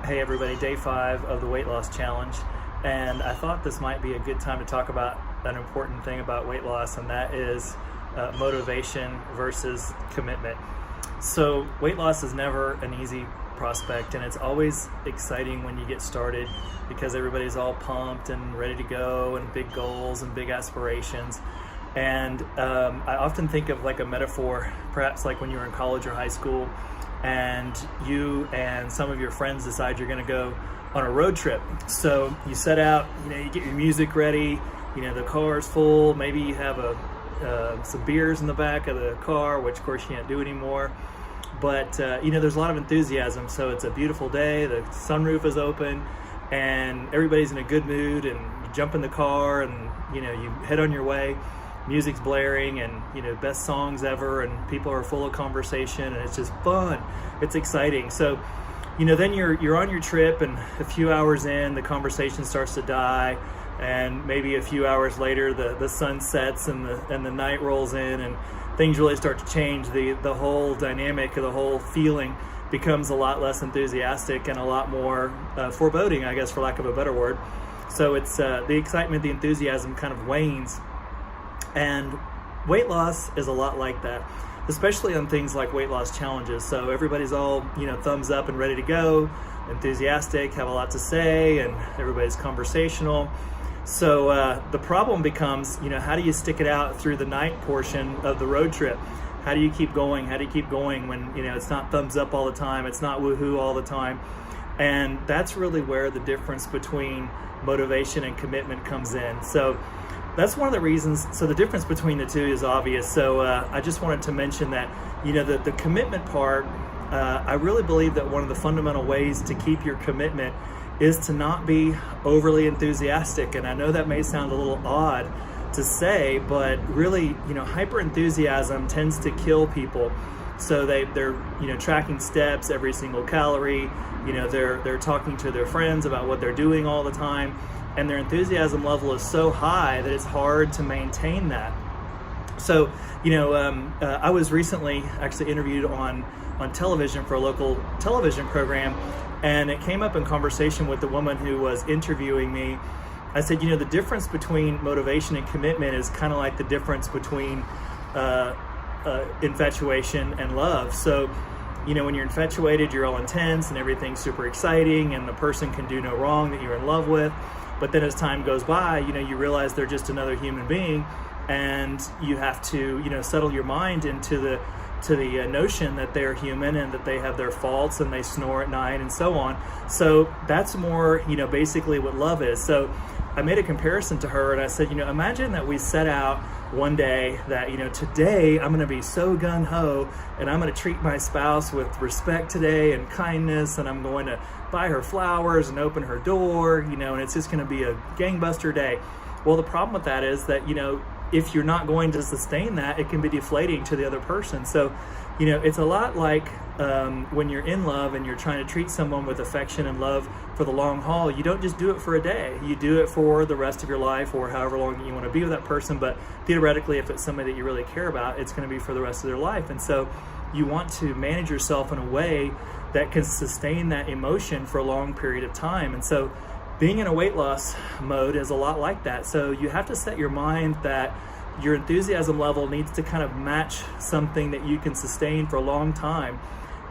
Hey everybody, day 5 of the weight loss challenge, and I thought this might be a good time to talk about an important thing about weight loss, and that is motivation versus commitment. So weight loss is never an easy prospect, and it's always exciting when you get started because everybody's all pumped and ready to go and big goals and big aspirations. And I often think of like a metaphor, perhaps like when you were in college or high school, and you and some of your friends decide you're going to go on a road trip. So you set out, you get your music ready, the car's full, maybe you have some beers in the back of the car, which of course you can't do anymore. But there's a lot of enthusiasm. So it's a beautiful day, the sunroof is open, and everybody's in a good mood, and you jump in the car and you head on your way. Music's blaring, and best songs ever, and people are full of conversation, and it's just fun. It's exciting. So then you're on your trip, and a few hours in, the conversation starts to die, and maybe a few hours later the sun sets and the night rolls in, and things really start to change. The whole dynamic of the whole feeling becomes a lot less enthusiastic and a lot more foreboding, I guess, for lack of a better word. So it's the excitement, the enthusiasm kind of wanes. And weight loss is a lot like that, especially on things like weight loss challenges. So everybody's all, thumbs up and ready to go, enthusiastic, have a lot to say, and everybody's conversational. So the problem becomes, how do you stick it out through the night portion of the road trip? How do you keep going? How do you keep going when, it's not thumbs up all the time, it's not woohoo all the time? And that's really where the difference between motivation and commitment comes in. So that's one of the reasons. So the difference between the two is obvious. So I just wanted to mention that, the commitment part, I really believe that one of the fundamental ways to keep your commitment is to not be overly enthusiastic. And I know that may sound a little odd to say, but really, hyper enthusiasm tends to kill people. So they're tracking steps, every single calorie, they're talking to their friends about what they're doing all the time. And their enthusiasm level is so high that it's hard to maintain that. So, I was recently actually interviewed on television for a local television program, and it came up in conversation with the woman who was interviewing me. I said, the difference between motivation and commitment is kind of like the difference between infatuation and love. So, when you're infatuated, you're all intense and everything's super exciting, and the person can do no wrong that you're in love with. But then as time goes by, you realize they're just another human being, and you have to, settle your mind into the notion that they're human and that they have their faults and they snore at night and so on. So that's more, basically what love is. So I made a comparison to her, and I said, imagine that we set out one day that, today I'm going to be so gung-ho, and I'm going to treat my spouse with respect today and kindness, and I'm going to buy her flowers and open her door, and it's just going to be a gangbuster day. Well, the problem with that is that, if you're not going to sustain that, it can be deflating to the other person. So, it's a lot like when you're in love and you're trying to treat someone with affection and love for the long haul. You don't just do it for a day. You do it for the rest of your life, or however long you want to be with that person. But theoretically, if it's somebody that you really care about, it's going to be for the rest of their life. And so you want to manage yourself in a way that can sustain that emotion for a long period of time. And so being in a weight loss mode is a lot like that. So you have to set your mind that your enthusiasm level needs to kind of match something that you can sustain for a long time.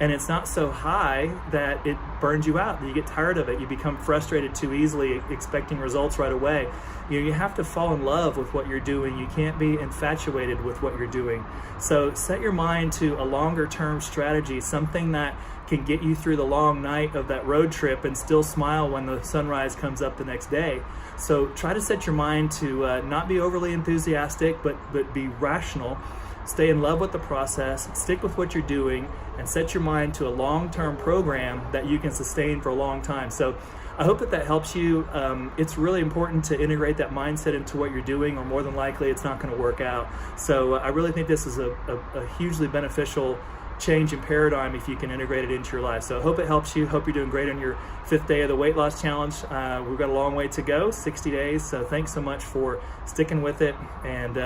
And it's not so high that it burns you out, that you get tired of it, you become frustrated too easily, expecting results right away. You have to fall in love with what you're doing. You can't be infatuated with what you're doing. So set your mind to a longer term strategy, something that can get you through the long night of that road trip and still smile when the sunrise comes up the next day. So try to set your mind to not be overly enthusiastic, but be rational. Stay in love with the process, stick with what you're doing, and set your mind to a long-term program that you can sustain for a long time. So I hope that helps you. It's really important to integrate that mindset into what you're doing, or more than likely it's not going to work out. So I really think this is a hugely beneficial change in paradigm if you can integrate it into your life. So I hope it helps you. Hope you're doing great on your 5th day of the weight loss challenge. We've got a long way to go, 60 days. So thanks so much for sticking with it and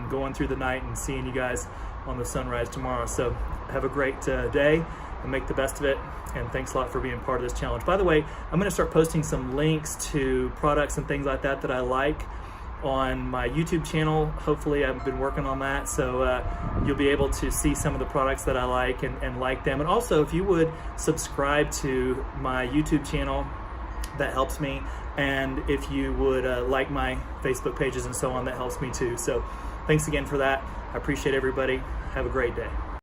going through the night and seeing you guys on the sunrise tomorrow. So have a great day, and make the best of it. And thanks a lot for being part of this challenge. By the way, I'm going to start posting some links to products and things like that that I like on my YouTube channel. Hopefully, I've been working on that, so you'll be able to see some of the products that I like and like them. And also, if you would subscribe to my YouTube channel, that helps me. And if you would like my Facebook pages and so on, that helps me too. So thanks again for that. I appreciate everybody. Have a great day.